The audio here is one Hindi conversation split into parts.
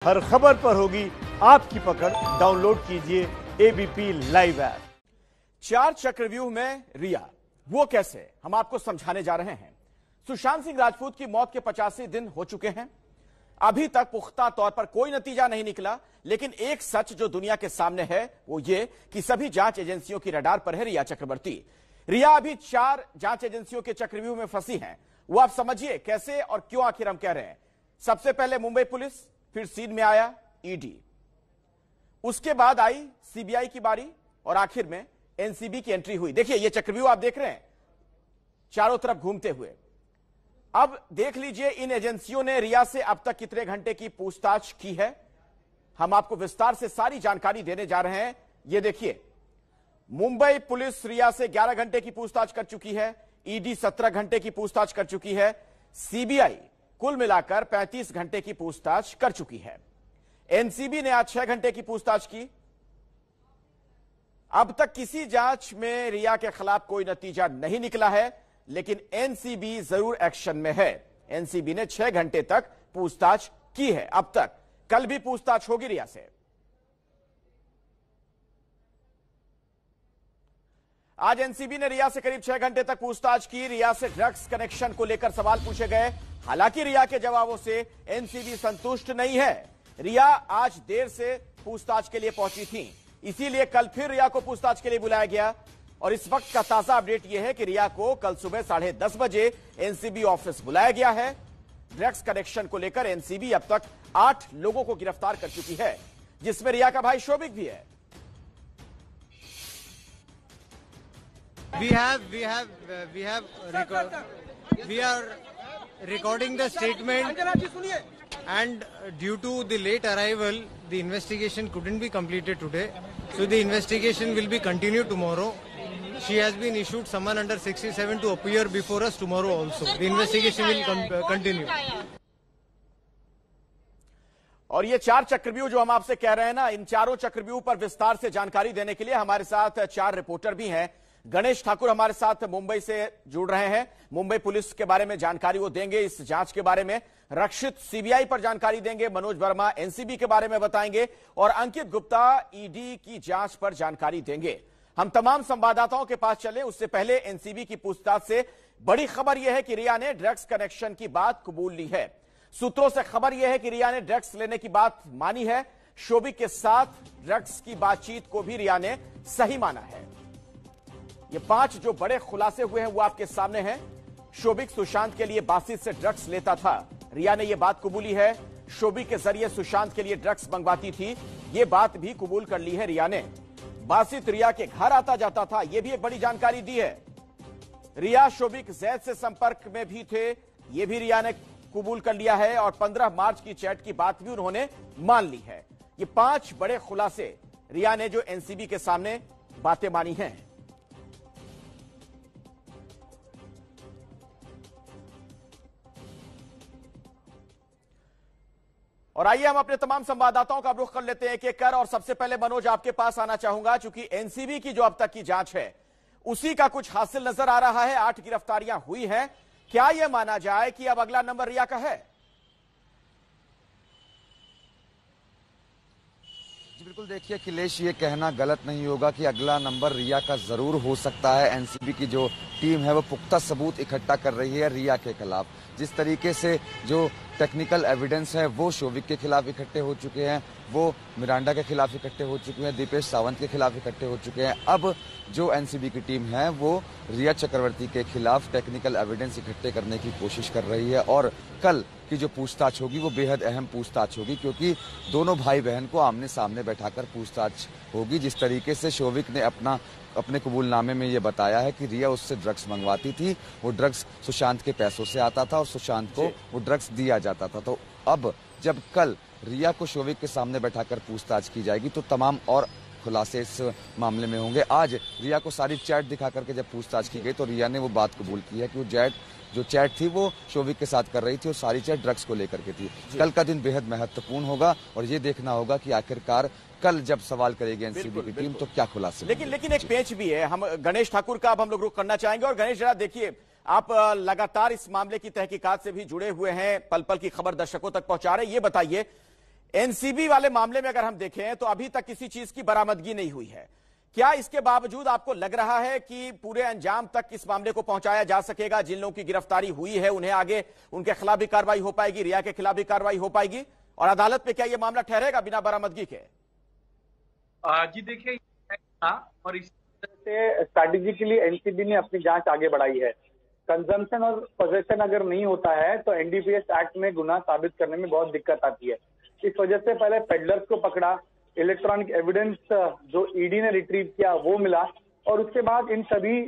हर खबर पर होगी आपकी पकड़। डाउनलोड कीजिए एबीपी लाइव ऐप। 4 चक्रव्यूह में रिया, वो कैसे, हम आपको समझाने जा रहे हैं। सुशांत सिंह राजपूत की मौत के 85 दिन हो चुके हैं। अभी तक पुख्ता तौर पर कोई नतीजा नहीं निकला, लेकिन एक सच जो दुनिया के सामने है वो ये कि सभी जांच एजेंसियों की रडार पर है रिया चक्रवर्ती। रिया अभी 4 जांच एजेंसियों के चक्रव्यूह में फंसी हैं। वो आप समझिए कैसे और क्यों आखिर हम कह रहे हैं। सबसे पहले मुंबई पुलिस, फिर सीन में आया ईडी, उसके बाद आई सीबीआई की बारी और आखिर में एनसीबी की एंट्री हुई। देखिए ये चक्रव्यूह आप देख रहे हैं चारों तरफ घूमते हुए। अब देख लीजिए इन एजेंसियों ने रिया से अब तक कितने घंटे की पूछताछ की है। हम आपको विस्तार से सारी जानकारी देने जा रहे हैं। ये देखिए, मुंबई पुलिस रिया से 11 घंटे की पूछताछ कर चुकी है, ईडी 17 घंटे की पूछताछ कर चुकी है, सीबीआई कुल मिलाकर 35 घंटे की पूछताछ कर चुकी है। एनसीबी ने आज 6 घंटे की पूछताछ की। अब तक किसी जांच में रिया के खिलाफ कोई नतीजा नहीं निकला है, लेकिन एनसीबी जरूर एक्शन में है। एनसीबी ने 6 घंटे तक पूछताछ की है अब तक। कल भी पूछताछ होगी रिया से। आज एनसीबी ने रिया से करीब 6 घंटे तक पूछताछ की। रिया से ड्रग्स कनेक्शन को लेकर सवाल पूछे गए। हालांकि रिया के जवाबों से एनसीबी संतुष्ट नहीं है। रिया आज देर से पूछताछ के लिए पहुंची थी, इसीलिए कल फिर रिया को पूछताछ के लिए बुलाया गया। और इस वक्त का ताजा अपडेट यह है कि रिया को कल सुबह 10:30 बजे एनसीबी ऑफिस बुलाया गया है। ड्रग्स कनेक्शन को लेकर एनसीबी अब तक 8 लोगों को गिरफ्तार कर चुकी है, जिसमें रिया का भाई शोभिक भी है। We are recording the statement, and due to the late arrival, the investigation couldn't be completed today. So the investigation will be continued tomorrow. She has been issued summon under 67 to appear before us tomorrow also. The investigation will continue. और ये 4 चक्रव्यूह जो हम आपसे कह रहे हैं ना, इन चारों चक्रव्यूह पर विस्तार से जानकारी देने के लिए हमारे साथ 4 रिपोर्टर भी हैं। गणेश ठाकुर हमारे साथ मुंबई से जुड़ रहे हैं। मुंबई पुलिस के बारे में जानकारी वो देंगे, इस जांच के बारे में। रक्षित सीबीआई पर जानकारी देंगे, मनोज वर्मा एनसीबी के बारे में बताएंगे और अंकित गुप्ता ईडी की जांच पर जानकारी देंगे। हम तमाम संवाददाताओं के पास चले उससे पहले एनसीबी की पूछताछ से बड़ी खबर यह है कि रिया ने ड्रग्स कनेक्शन की बात कबूल ली है। सूत्रों से खबर यह है कि रिया ने ड्रग्स लेने की बात मानी है। शोभिक के साथ ड्रग्स की बातचीत को भी रिया ने सही माना है। ये 5 जो बड़े खुलासे हुए हैं वो आपके सामने हैं। शोभिक सुशांत के लिए बासित से ड्रग्स लेता था, रिया ने यह बात कबूली है। शोभिक के जरिए सुशांत के लिए ड्रग्स मंगवाती थी, यह बात भी कबूल कर ली है रिया ने। बासित रिया के घर आता जाता था, यह भी एक बड़ी जानकारी दी है। रिया शोभिक जैद से संपर्क में भी थे, यह भी रिया ने कबूल कर लिया है। और 15 मार्च की चैट की बात भी उन्होंने मान ली है। ये 5 बड़े खुलासे रिया ने जो एनसीबी के सामने बातें मानी हैं। और आइए हम अपने तमाम संवाददाताओं का रुख कर लेते हैं एक-एक कर। और सबसे पहले मनोज आपके पास आना चाहूंगा, चूंकि एनसीबी की जो अब तक की जांच है उसी का कुछ हासिल नजर आ रहा है। 8 गिरफ्तारियां हुई हैं, क्या यह माना जाए कि अब अगला नंबर रिया का है? जी बिल्कुल, देखिए अखिलेश, ये कहना गलत नहीं होगा कि अगला नंबर रिया का जरूर हो सकता है। एनसीबी की जो टीम है वो पुख्ता सबूत इकट्ठा कर रही है रिया के खिलाफ। जिस तरीके से जो टेक्निकल एविडेंस है वो शोभिक के खिलाफ इकट्ठे हो चुके हैं, वो मिरांडा के खिलाफ इकट्ठे हो चुके हैं, दीपेश सावंत के खिलाफ इकट्ठे हो चुके हैं। अब जो एनसीबी की टीम है वो रिया चक्रवर्ती के खिलाफ टेक्निकल एविडेंस इकट्ठे करने की कोशिश कर रही है। और कल की जो पूछताछ होगी वो बेहद अहम पूछताछ होगी, क्योंकि दोनों भाई बहन को आमने सामने बैठाकर पूछताछ होगी। जिस तरीके से शोभिक ने अपने कबूलनामे में ये बताया है कि रिया उससे ड्रग्स मंगवाती थी, वो ड्रग्स सुशांत के पैसों से आता था और सुशांत को वो ड्रग्स दिया जाता था। तो अब जब कल रिया को शोभिक के सामने बैठाकर पूछताछ की जाएगी तो तमाम और खुलासे इस मामले में होंगे। आज रिया को सारी चैट दिखा करके जब पूछताछ की गई तो रिया ने वो बात कबूल की है कि वो जो चैट थी वो शोभिक के साथ कर रही थी और सारी चैट ड्रग्स को लेकर के थी। कल का दिन बेहद महत्वपूर्ण होगा और ये देखना होगा कि आखिरकार कल जब सवाल करेगी एनसीबी की टीम तो क्या खुलासे। लेकिन एक पेच भी है। हम गणेश ठाकुर का अब हम लोग रुख करना चाहेंगे। और गणेश जरा देखिए, आप लगातार इस मामले की तहकीकात से भी जुड़े हुए हैं, पल पल की खबर दर्शकों तक पहुंचा रहे हैं। ये बताइए एनसीबी वाले मामले में अगर हम देखें तो अभी तक किसी चीज की बरामदगी नहीं हुई है। क्या इसके बावजूद आपको लग रहा है कि पूरे अंजाम तक इस मामले को पहुंचाया जा सकेगा? जिन लोगों की गिरफ्तारी हुई है उन्हें आगे उनके खिलाफ भी कार्रवाई हो पाएगी, रिया के खिलाफ भी कार्रवाई हो पाएगी, और अदालत में क्या यह मामला ठहरेगा बिना बरामदगी के? जी देखिए, और इस से स्ट्रैटेजिकली एनसीबी ने अपनी जांच आगे बढ़ाई है। कंजम्पशन और पोजेशन अगर नहीं होता है तो एनडीपीएस एक्ट में गुनाह साबित करने में बहुत दिक्कत आती है। इस वजह से पहले पेडलर्स को पकड़ा, इलेक्ट्रॉनिक एविडेंस जो ईडी ने रिट्रीव किया वो मिला, और उसके बाद इन सभी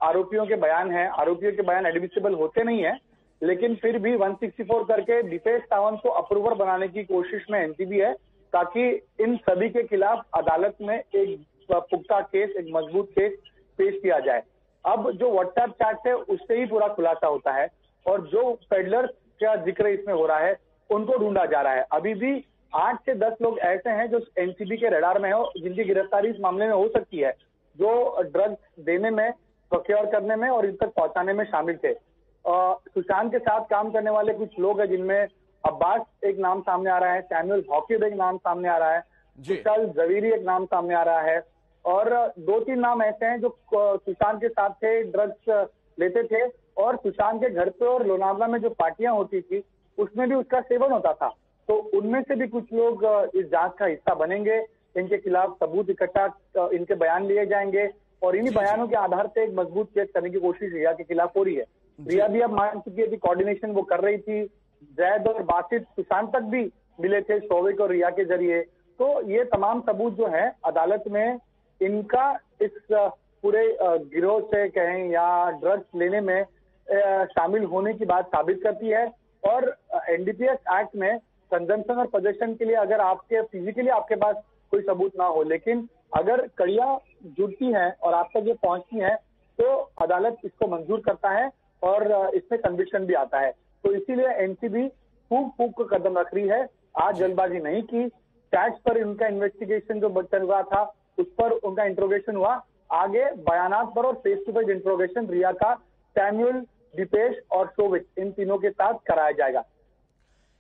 आरोपियों के बयान हैं। आरोपियों के बयान एडमिसिबल होते नहीं है, लेकिन फिर भी 164 करके दीपेश सावंत को अप्रूवर बनाने की कोशिश में एनसीबी है, ताकि इन सभी के खिलाफ अदालत में एक पुख्ता केस, एक मजबूत केस पेश किया जाए। अब जो व्हाट्सएप चैट है उससे ही पूरा खुलासा होता है, और जो पेडलर्स का जिक्र इसमें हो रहा है उनको ढूंढा जा रहा है। अभी भी 8 से 10 लोग ऐसे हैं जो एनसीबी के रडार में हो, जिनकी गिरफ्तारी इस मामले में हो सकती है, जो ड्रग्स देने में, प्रोक्योर करने में और इन तक पहुंचाने में शामिल थे। सुशांत के साथ काम करने वाले कुछ लोग हैं, जिनमें अब्बास एक नाम सामने आ रहा है, सैमुअल हॉकिब एक नाम सामने आ रहा है, विशाल जवीरी एक नाम सामने आ रहा है, और 2-3 नाम ऐसे हैं जो सुशांत के साथ थे, ड्रग्स लेते थे, और सुशांत के घर पे और लोनावला में जो पार्टियां होती थी उसमें भी उसका सेवन होता था। तो उनमें से भी कुछ लोग इस जांच का हिस्सा बनेंगे। इनके खिलाफ सबूत इकट्ठा, इनके बयान लिए जाएंगे, और इन्हीं बयानों के आधार पर एक मजबूत केस करने की कोशिश रिया के खिलाफ हो रही है। रिया भी अब मान चुकी है कि कोऑर्डिनेशन वो कर रही थी। जैद और बासित सुशांत तक भी मिले थे शोविक और रिया के जरिए। तो ये तमाम सबूत जो है अदालत में इनका इस पूरे गिरोह से कहें या ड्रग्स लेने में शामिल होने की बात साबित करती है। और एनडीपीएस एक्ट में कंजम्पशन और पोजेशन के लिए अगर आपके फिजिकली आपके पास कोई सबूत ना हो, लेकिन अगर कड़ियां जुड़ती हैं और आप तक ये पहुंचती हैं, तो अदालत इसको मंजूर करता है और इसमें कन्विक्शन भी आता है। तो इसीलिए एनसीबी फूक को कदम रख रही है। आज जल्दबाजी नहीं की। चैट्स पर उनका इन्वेस्टिगेशन जो चल रहा था उस पर उनका इंट्रोगेशन हुआ। आगे बयानात पर और फेस टू फेस इंट्रोगेशन रिया का सैमुअल, दीपेश और शोविक, इन तीनों के साथ कराया जाएगा।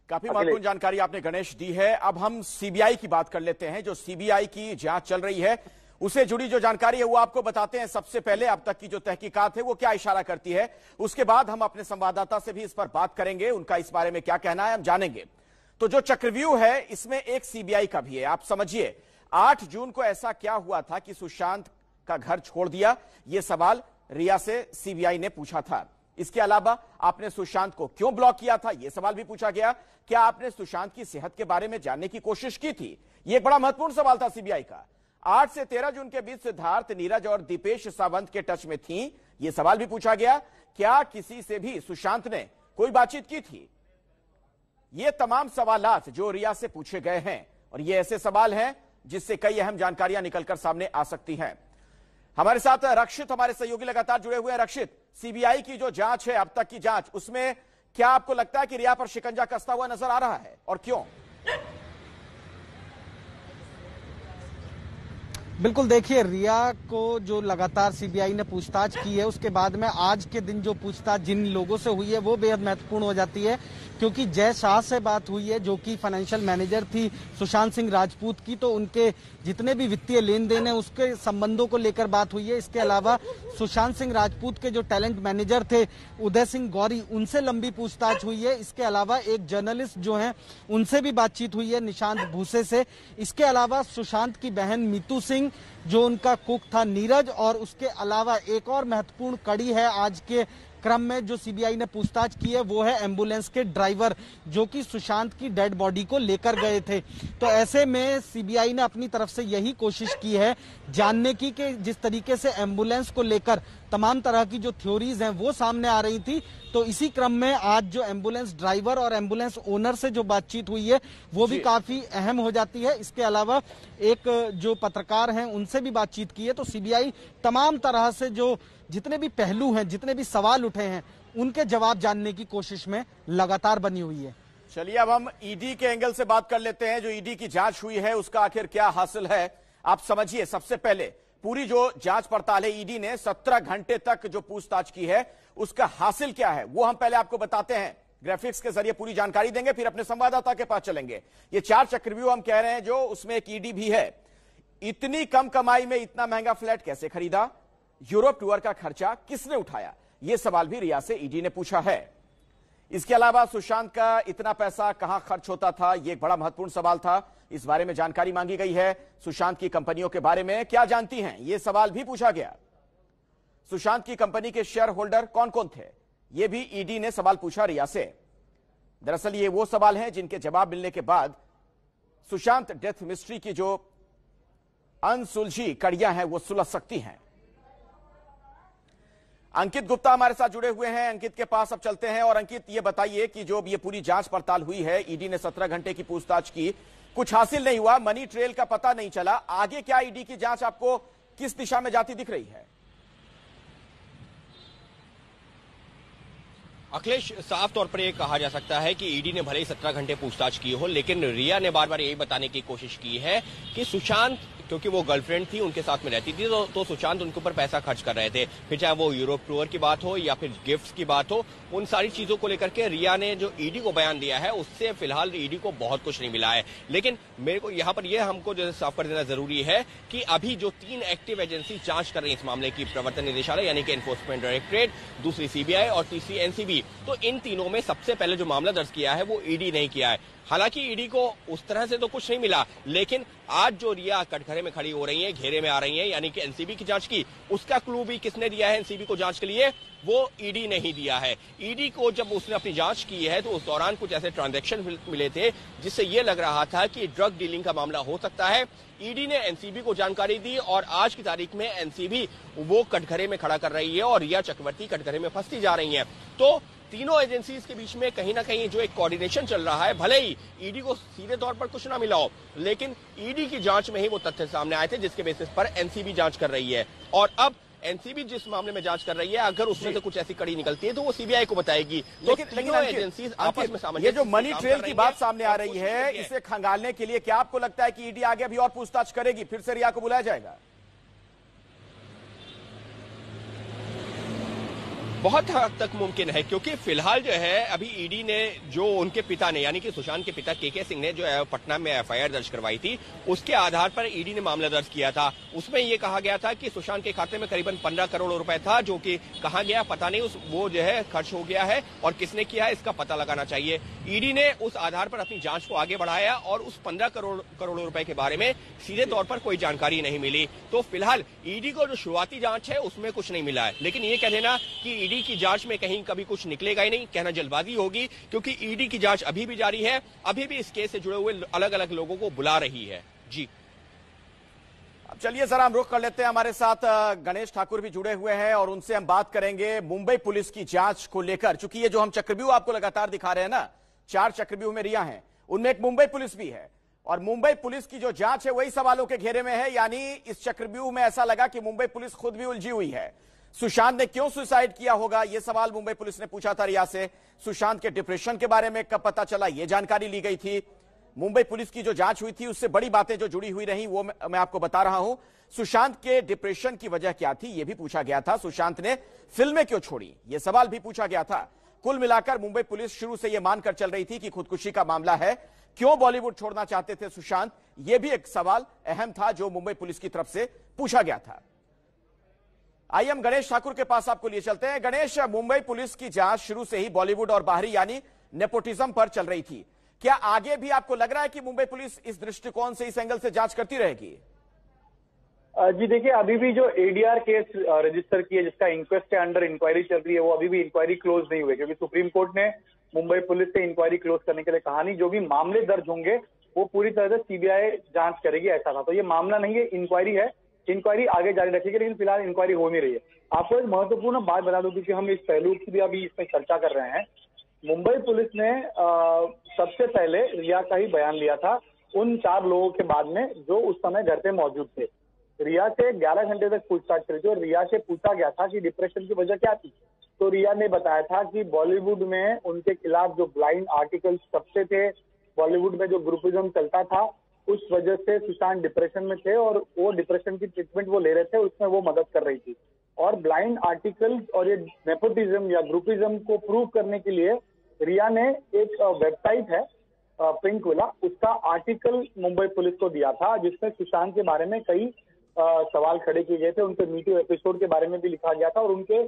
काफी महत्वपूर्ण जानकारी आपने गणेश दी है। अब हम सीबीआई की बात कर लेते हैं। जो सीबीआई की जांच चल रही है उससे जुड़ी जो जानकारी है वो आपको बताते हैं। सबसे पहले अब तक की जो तहकीकात है वो क्या इशारा करती है, उसके बाद हम अपने संवाददाता से भी इस पर बात करेंगे, उनका इस बारे में क्या कहना है हम जानेंगे। तो जो चक्रव्यूह है इसमें एक सीबीआई का भी है। आप समझिए 8 जून को ऐसा क्या हुआ था कि सुशांत का घर छोड़ दिया, यह सवाल रिया से सीबीआई ने पूछा था। इसके अलावा आपने सुशांत को क्यों ब्लॉक किया था, यह सवाल भी पूछा गया। क्या आपने सुशांत की सेहत के बारे में जानने की कोशिश की थी, यह एक बड़ा महत्वपूर्ण सवाल था सीबीआई का। 8 से 13 जून के बीच सिद्धार्थ, नीरज और दीपेश सावंत के टच में थी, यह सवाल भी पूछा गया। क्या किसी से भी सुशांत ने कोई बातचीत की थी? ये तमाम सवालात जो रिया से पूछे गए हैं, और ये ऐसे सवाल हैं जिससे कई अहम जानकारियां निकलकर सामने आ सकती हैं। हमारे साथ रक्षित, हमारे सहयोगी लगातार जुड़े हुए हैं। रक्षित, सीबीआई की जो जांच है, अब तक की जांच, उसमें क्या आपको लगता है कि रिया पर शिकंजा कसता हुआ नजर आ रहा है, और क्यों? बिल्कुल, देखिए रिया को जो लगातार सीबीआई ने पूछताछ की है, उसके बाद में आज के दिन जो पूछताछ जिन लोगों से हुई है वो बेहद महत्वपूर्ण हो जाती है। क्योंकि जय शाह से बात हुई है, जो कि फाइनेंशियल मैनेजर थी सुशांत सिंह राजपूत की, तो उनके जितने भी वित्तीय लेन देन है उसके संबंधों को लेकर बात हुई है। इसके अलावा सुशांत सिंह राजपूत के जो टैलेंट मैनेजर थे उदय सिंह गौरी, उनसे लंबी पूछताछ हुई है। इसके अलावा एक जर्नलिस्ट जो हैं उनसे भी बातचीत हुई है, निशांत भूसे से। इसके अलावा सुशांत की बहन मीतू सिंह, जो उनका कुक था नीरज, और उसके अलावा एक और महत्वपूर्ण कड़ी है आज के क्रम में जो सीबीआई ने पूछताछ की है, वो है एम्बुलेंस के ड्राइवर, जो कि सुशांत की डेड बॉडी को लेकर गए थे। तो ऐसे में सीबीआई ने अपनी तरफ से यही कोशिश की है जानने की कि जिस तरीके से एम्बुलेंस को लेकर तमाम तरह की जो थ्योरीज हैं वो सामने आ रही थी, तो इसी क्रम में आज जो एम्बुलेंस ड्राइवर और एम्बुलेंस ओनर से जो बातचीत हुई है वो भी काफी अहम हो जाती है। इसके अलावा एक जो पत्रकार हैं उनसे भी बातचीत की है। तो सीबीआई तमाम तरह से जो जितने भी पहलू हैं, जितने भी सवाल उठे हैं, उनके जवाब जानने की कोशिश में लगातार बनी हुई है। चलिए अब हम ईडी के एंगल से बात कर लेते हैं। जो ईडी की जांच हुई है उसका आखिर क्या हासिल है, आप समझिए। सबसे पहले पूरी जो जांच पड़ताल है, ईडी ने 17 घंटे तक जो पूछताछ की है उसका हासिल क्या है वो हम पहले आपको बताते हैं। ग्राफिक्स के जरिए पूरी जानकारी देंगे, फिर अपने संवाददाता के पास चलेंगे। ये 4 चक्रव्यूह हम कह रहे हैं, जो उसमें एक ईडी भी है। इतनी कम कमाई में इतना महंगा फ्लैट कैसे खरीदा? यूरोप टूर का खर्चा किसने उठाया? यह सवाल भी रिया से ईडी ने पूछा है। इसके अलावा सुशांत का इतना पैसा कहां खर्च होता था, यह एक बड़ा महत्वपूर्ण सवाल था। इस बारे में जानकारी मांगी गई है। सुशांत की कंपनियों के बारे में क्या जानती हैं, यह सवाल भी पूछा गया। सुशांत की कंपनी के शेयर होल्डर कौन कौन थे, यह भी ईडी ने सवाल पूछा रिया से। दरअसल ये वो सवाल हैं जिनके जवाब मिलने के बाद सुशांत डेथ मिस्ट्री की जो अनसुलझी कड़ियां हैं वो सुलझ सकती हैं। अंकित गुप्ता हमारे साथ जुड़े हुए हैं। अंकित के पास अब चलते हैं। और अंकित, ये बताइए कि जो ये पूरी जांच पड़ताल हुई है, ईडी ने 17 घंटे की पूछताछ की, कुछ हासिल नहीं हुआ, मनी ट्रेल का पता नहीं चला, आगे क्या ईडी की जांच आपको किस दिशा में जाती दिख रही है? अखिलेश, साफ तौर पर यह कहा जा सकता है कि ईडी ने भले ही 17 घंटे पूछताछ की हो, लेकिन रिया ने बार बार यही बताने की कोशिश की है कि सुशांत, क्योंकि वो गर्लफ्रेंड थी, उनके साथ में रहती थी, तो सुशांत उनके ऊपर पैसा खर्च कर रहे थे। फिर चाहे वो यूरोप टूर की बात हो या फिर गिफ्ट्स की बात हो, उन सारी चीजों को लेकर के रिया ने जो ईडी को बयान दिया है, उससे फिलहाल ईडी को बहुत कुछ नहीं मिला है। लेकिन मेरे को यहाँ पर यह हमको जो साफ कर देना जरूरी है कि अभी जो 3 एक्टिव एजेंसी जांच कर रही है इस मामले की, प्रवर्तन निदेशालय यानी कि एनफोर्समेंट डायरेक्टरेट, दूसरी सीबीआई और तीसरी एनसीबी, तो इन तीनों में सबसे पहले जो मामला दर्ज किया है वो ईडी नहीं किया है। हालांकि ईडी को उस तरह से तो कुछ नहीं मिला, लेकिन आज जो रिया कटघरे में खड़ी हो रही है, घेरे में आ रही है, यानी कि एनसीबी की जांच की, उसका क्लू भी किसने दिया है एनसीबी को जांच के लिए? वो ईडी नहीं दिया है। ईडी को जब उसने अपनी जांच की है तो उस दौरान कुछ ऐसे ट्रांजैक्शन मिले थे जिससे यह लग रहा था कि ड्रग डीलिंग का मामला हो सकता है। ईडी ने एनसीबी को जानकारी दी और आज की तारीख में एनसीबी वो कटघरे में खड़ा कर रही है और रिया चक्रवर्ती कटघरे में फंसती जा रही है। तो तीनों एजेंसीज के बीच में कहीं ना कहीं जो एक कोऑर्डिनेशन चल रहा है, भले ही ईडी को सीधे तौर पर कुछ ना मिला हो, लेकिन ईडी की जांच में ही वो तथ्य सामने आए थे जिसके बेसिस पर एनसीबी जांच कर रही है। और अब एनसीबी जिस मामले में जांच कर रही है, अगर उसमें से कुछ ऐसी कड़ी निकलती है तो वो सीबीआई को बताएगी। लेकिन एजेंसीज आपस में सामंजस्य, ये जो मनी ट्रेल की बात सामने आ रही है, इसे खंगालने के लिए क्या आपको लगता है कि ईडी आगे अभी और पूछताछ करेगी, फिर से रिया को बुलाया जाएगा? बहुत हद तक मुमकिन है, क्योंकि फिलहाल जो है अभी ईडी ने जो उनके पिता ने, यानी कि सुशांत के पिता के सिंह ने जो पटना में एफआईआर दर्ज करवाई थी, उसके आधार पर ईडी ने मामला दर्ज किया था। उसमें यह कहा गया था कि सुशांत के खाते में करीबन 15 करोड़ रुपए था, जो कि कहां गया पता नहीं, वो जो है खर्च हो गया है और किसने किया है इसका पता लगाना चाहिए। ईडी ने उस आधार पर अपनी जांच को आगे बढ़ाया और उस 15 करोड़ रुपए के बारे में सीधे तौर पर कोई जानकारी नहीं मिली। तो फिलहाल ईडी को जो शुरुआती जांच है उसमें कुछ नहीं मिला है, लेकिन ये कह देना कि ईडी की जांच में कहीं कभी कुछ निकलेगा ही नहीं, कहना जल्दबाजी होगी, क्योंकि ईडी की जांच अभी भी जारी है, अभी भी इस केस से जुड़े हुए अलग अलग लोगों को बुला रही है। जी, अब चलिए जरा हम रुख कर लेते हैं। हमारे साथ गणेश ठाकुर भी जुड़े हुए हैं और उनसे हम बात करेंगे मुंबई पुलिस की जांच को लेकर। चूंकि ये जो हम चक्रव्यूह आपको लगातार दिखा रहे हैं ना, 4 चक्रव्यूह में रिया हैं, उनमें एक मुंबई पुलिस भी है और मुंबई पुलिस की जो जांच है वही सवालों के घेरे में है। यानी इस चक्रव्यूह में ऐसा लगा कि मुंबई पुलिस खुद भी उलझी हुई है। सुशांत ने क्यों सुसाइड किया होगा, यह सवाल मुंबई पुलिस ने पूछा था रिया से। सुशांत के डिप्रेशन के बारे में कब पता चला, यह जानकारी ली गई थी। मुंबई पुलिस की जो जांच हुई थी उससे बड़ी बातें जो जुड़ी हुई रही वो मैं आपको बता रहा हूं। सुशांत के डिप्रेशन की वजह क्या थी, यह भी पूछा गया था। सुशांत ने फिल्में क्यों छोड़ी, यह सवाल भी पूछा गया था। कुल मिलाकर मुंबई पुलिस शुरू से यह मानकर चल रही थी कि खुदकुशी का मामला है। क्यों बॉलीवुड छोड़ना चाहते थे सुशांत, यह भी एक सवाल अहम था जो मुंबई पुलिस की तरफ से पूछा गया था। आइए हम गणेश ठाकुर के पास आपको लिए चलते हैं। गणेश, मुंबई पुलिस की जांच शुरू से ही बॉलीवुड और बाहरी यानी नेपोटिज्म पर चल रही थी। क्या आगे भी आपको लग रहा है कि मुंबई पुलिस इस दृष्टिकोण से, इस एंगल से जांच करती रहेगी? जी देखिए, अभी भी जो एडीआर केस रजिस्टर किए जिसका इंक्वेस्ट के अंडर इंक्वायरी चल रही है, वो अभी भी इंक्वायरी क्लोज नहीं हुई, क्योंकि सुप्रीम कोर्ट ने मुंबई पुलिस से इंक्वायरी क्लोज करने के लिए कहा नहीं। जो भी मामले दर्ज होंगे वो पूरी तरह से सीबीआई जांच करेगी, ऐसा था। तो ये मामला नहीं है, इंक्वायरी है, इंक्वायरी आगे जारी रखेगी, लेकिन फिलहाल इंक्वायरी हो नहीं रही है। आपको एक महत्वपूर्ण बात बता दूं, क्योंकि हम इस पहलू की भी अभी इसमें चर्चा कर रहे हैं। मुंबई पुलिस ने सबसे पहले रिया का ही बयान लिया था उन 4 लोगों के बाद में जो उस समय घर पे मौजूद थे। रिया से 11 घंटे तक पूछताछ करी थी और रिया से पूछा गया था कि डिप्रेशन की वजह क्या थी। तो रिया ने बताया था कि बॉलीवुड में उनके खिलाफ जो ब्लाइंड आर्टिकल्स छपते थे, बॉलीवुड में जो ग्रुपिज्म चलता था, उस वजह से सुशांत डिप्रेशन में थे और वो डिप्रेशन की ट्रीटमेंट वो ले रहे थे, उसमें वो मदद कर रही थी। और ब्लाइंड आर्टिकल्स और ये नेपोटिज्म या ग्रुपिज्म को प्रूव करने के लिए रिया ने एक वेबसाइट है पिंक विला, उसका आर्टिकल मुंबई पुलिस को दिया था, जिसमें सुशांत के बारे में कई सवाल खड़े किए गए थे। उनके मीटू एपिसोड के बारे में भी लिखा गया था और उनके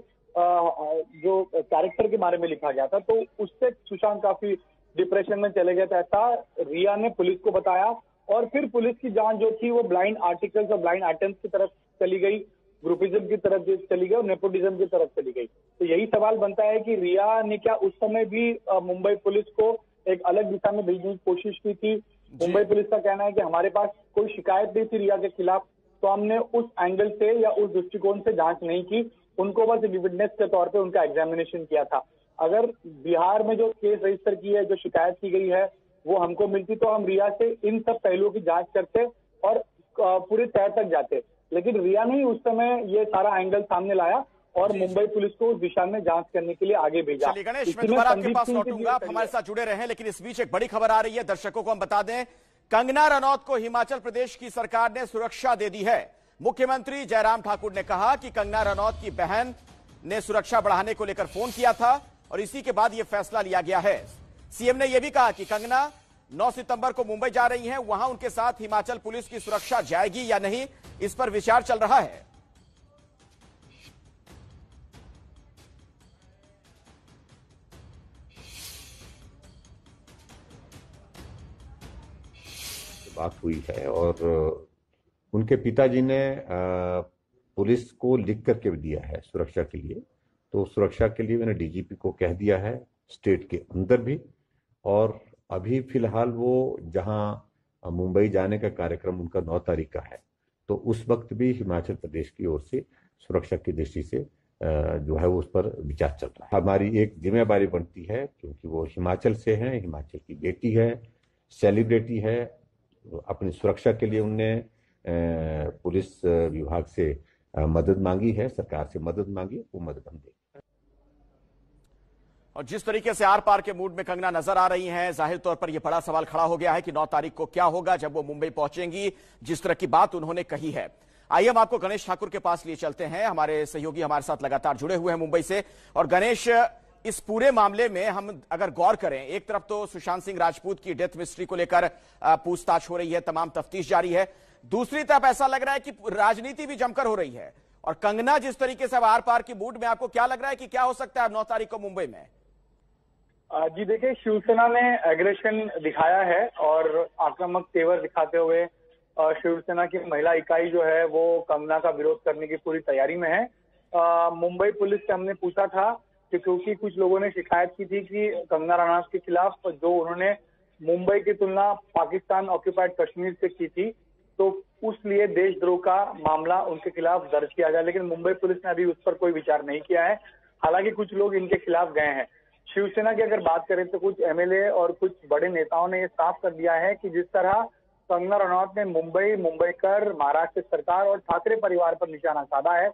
जो कैरेक्टर के बारे में लिखा गया था। तो उससे सुशांत काफी डिप्रेशन में चले गए थे, ऐसा रिया ने पुलिस को बताया। और फिर पुलिस की जांच जो थी वो ब्लाइंड आर्टिकल्स और ब्लाइंड आइटम्स की तरफ चली गई, ग्रुपिज्म की तरफ चली गई और नेपोटिज्म की तरफ चली गई। तो यही सवाल बनता है कि रिया ने क्या उस समय भी मुंबई पुलिस को एक अलग दिशा में भेजने की कोशिश की थी। मुंबई पुलिस का कहना है कि हमारे पास कोई शिकायत नहीं थी रिया के खिलाफ, तो हमने उस एंगल से या उस दृष्टिकोण से जांच नहीं की, उनको बस विटनेस के तौर पे उनका एग्जामिनेशन किया था। अगर बिहार में जो केस रजिस्टर की है, जो शिकायत की गई है, वो हमको मिलती तो हम रिया से इन सब पहलुओं की जांच करते और पूरी तह तक जाते। लेकिन रिया ने ही उस समय ये सारा एंगल सामने लाया और मुंबई पुलिस को उस दिशा में जांच करने के लिए आगे भेजा। चलिए गणेश, मैं दोबारा आपके पास लौटूंगा, आप हमारे साथ जुड़े रहे। लेकिन इस बीच एक बड़ी खबर आ रही है, दर्शकों को हम बता दें, कंगना रनौत को हिमाचल प्रदेश की सरकार ने सुरक्षा दे दी है। मुख्यमंत्री जयराम ठाकुर ने कहा कि कंगना रनौत की बहन ने सुरक्षा बढ़ाने को लेकर फोन किया था और इसी के बाद यह फैसला लिया गया है। सीएम ने यह भी कहा कि कंगना 9 सितंबर को मुंबई जा रही हैं, वहां उनके साथ हिमाचल पुलिस की सुरक्षा जाएगी या नहीं, इस पर विचार चल रहा है। बात हुई है और उनके पिताजी ने पुलिस को लिख करके दिया है सुरक्षा के लिए। तो सुरक्षा के लिए मैंने डीजीपी को कह दिया है, स्टेट के अंदर भी। और अभी फिलहाल वो जहां मुंबई जाने का कार्यक्रम उनका 9 तारीख का है, तो उस वक्त भी हिमाचल प्रदेश की ओर से सुरक्षा की दृष्टि से जो है वो उस पर विचार चल रहा है। हमारी एक जिम्मेदारी बनती है, क्योंकि वो हिमाचल से हैं, हिमाचल की बेटी है, सेलिब्रिटी है। अपनी सुरक्षा के लिए उनने पुलिस विभाग से मदद मांगी है, सरकार से मदद मांगी, वो मदद हम देंगे। और जिस तरीके से आर पार के मूड में कंगना नजर आ रही हैं, जाहिर तौर पर यह बड़ा सवाल खड़ा हो गया है कि 9 तारीख को क्या होगा जब वो मुंबई पहुंचेंगी, जिस तरह की बात उन्होंने कही है। आइए हम आपको गणेश ठाकुर के पास लिए चलते हैं। हमारे सहयोगी हमारे साथ लगातार जुड़े हुए हैं मुंबई से। और गणेश, इस पूरे मामले में हम अगर गौर करें, एक तरफ तो सुशांत सिंह राजपूत की डेथ मिस्ट्री को लेकर पूछताछ हो रही है, तमाम तफ्तीश जारी है। दूसरी तरफ ऐसा लग रहा है कि राजनीति भी जमकर हो रही है। और कंगना जिस तरीके से आर पार की मूड में, आपको क्या लग रहा है कि क्या हो सकता है 9 तारीख को मुंबई में? जी देखिए, शिवसेना ने एग्रेशन दिखाया है और आक्रामक तेवर दिखाते हुए शिवसेना की महिला इकाई जो है वो कंगना का विरोध करने की पूरी तैयारी में है। मुंबई पुलिस से हमने पूछा था कि क्योंकि कुछ लोगों ने शिकायत की थी कि कंगना रनौत के खिलाफ जो उन्होंने मुंबई की तुलना पाकिस्तान ऑक्यूपाइड कश्मीर से की थी, तो उस लिए देशद्रोह का मामला उनके खिलाफ दर्ज किया जाए। लेकिन मुंबई पुलिस ने अभी उस पर कोई विचार नहीं किया है। हालांकि कुछ लोग इनके खिलाफ गए हैं। शिवसेना की अगर बात करें तो कुछ एमएलए और कुछ बड़े नेताओं ने ये साफ कर दिया है कि जिस तरह कंगना रनौत ने मुंबईकर, महाराष्ट्र सरकार और ठाकरे परिवार पर निशाना साधा है,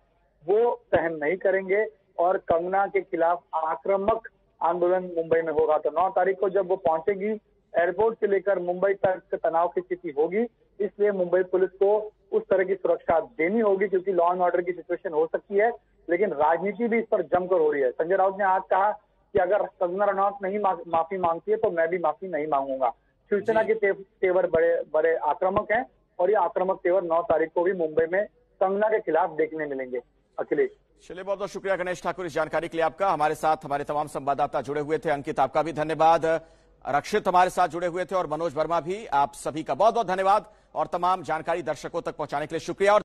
वो सहन नहीं करेंगे और कंगना के खिलाफ आक्रामक आंदोलन मुंबई में होगा। तो 9 तारीख को जब वो पहुंचेगी, एयरपोर्ट से लेकर मुंबई तक तनाव की स्थिति होगी, इसलिए मुंबई पुलिस को उस तरह की सुरक्षा देनी होगी, क्योंकि लॉ एंड ऑर्डर की सिचुएशन हो सकती है। लेकिन राजनीति भी इस पर जमकर हो रही है। संजय राउत ने आज कहा कि अगर कंगना रनौत नहीं माफी मांगती है तो मैं भी माफी नहीं मांगूंगा। शिवसेना के तेवर बड़े आक्रामक हैं और ये आक्रामक तेवर 9 तारीख को भी मुंबई में कंगना के खिलाफ देखने मिलेंगे। अखिलेश, चलिए, बहुत बहुत शुक्रिया गणेश ठाकुर इस जानकारी के लिए आपका। हमारे साथ हमारे तमाम संवाददाता जुड़े हुए थे। अंकित, आपका भी धन्यवाद। रक्षित हमारे साथ जुड़े हुए थे और मनोज वर्मा भी, आप सभी का बहुत बहुत धन्यवाद और तमाम जानकारी दर्शकों तक पहुंचाने के लिए शुक्रिया। और